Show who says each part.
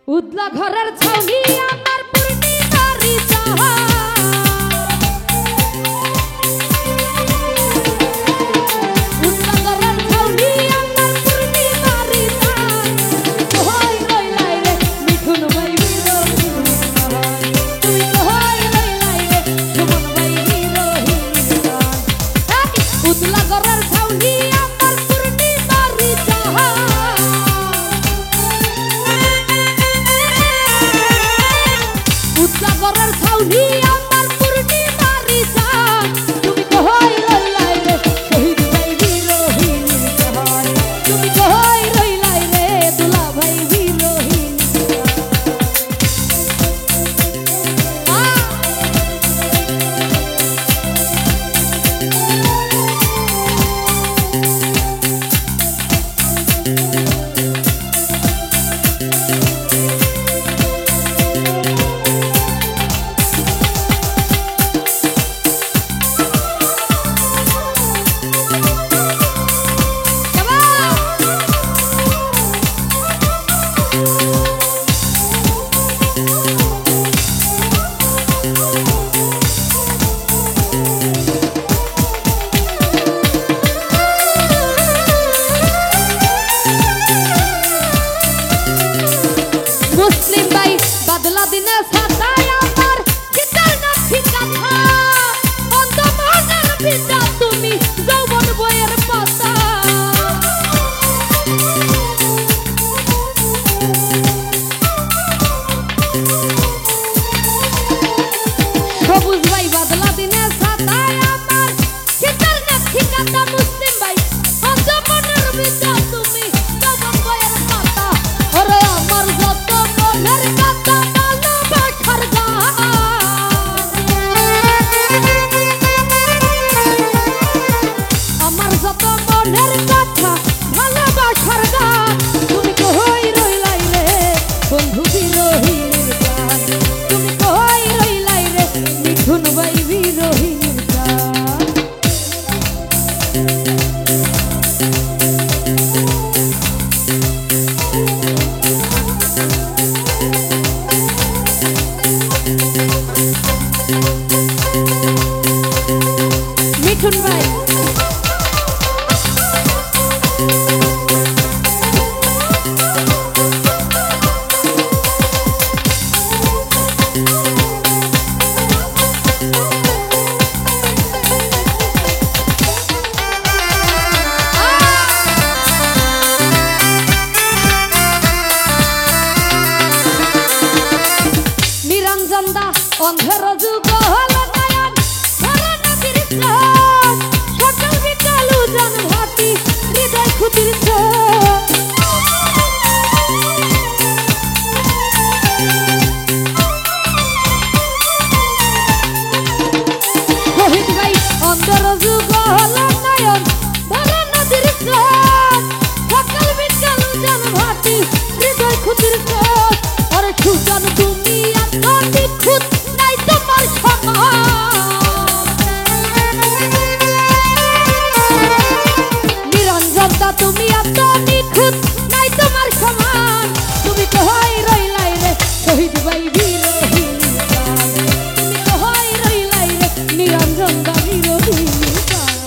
Speaker 1: উদলা ঘরের ছাউনি আমার পূর্ণিমারি চাহা উদলা ঘরের ছাউনি আমার পূর্ণিমারি চাহা কই রইলাই রে মিঠুন ভাই বিরোহিনী তুমি কই রইলাই রে সুমন ভাই বিরোহিনী উদলা ঘরের ছাউনি আমার পূর্ণিমারি চাহা সাগরের ছাউনি আমার পূর্ণিমারি চাঁদ তুমি কই রইলাই রে শহীদ ভাই বিরোহিনী চাঁদ তুমি কই রইলাই রে দুলা ভাই বিরোহিনী মুসলিম ভাই বাদলা দিনে সাদায় আমার শীতল নাথি কথা অন্ধ মনের পিতা তুমি যৌবন বইয়ের পাতা সবুজ ভাই বাদলা দিনে সাদায় আমার শীতল নাথি কথা মুসলিম ভাই অন্ধ মনের পিতা তুমি যৌবন বইয়ের পাতা ওরে আমার যত মনের কথা ভালোবাসার গান আমার যত মনের কথা ভালোবাসার গান তুমি কই রইলাই রে বন্ধু বিরোহিনীর গান তুমি কই রইলাই রে মিঠুন ভাই বিরোহিনীর গান মিঠুন ভাই নিরঞ্জন দা অন্ধের যুগ হল নয়ন ধরে নদীর স্রোত সকাল বিকাল উজান ভাতি হৃদয় ক্ষুদির স্রোত শহীদ ভাই অন্ধের যুগ হল নয়ন ধরে নদীর স্রোত সকাল বিকাল উজান ভাতি হৃদয় ক্ষুদির স্রোত আরে সুজান তুমি এত নিখুঁত নাই তোমার সমান নিরঞ্জন দা তুমি এত নিখুঁত নাই তোমার সমান তুমি কই রইলাই রে শহীদ ভাই বিরোহিনী গান তুমি কই রইলাই রে নিরঞ্জন দা বিরোহিনী গান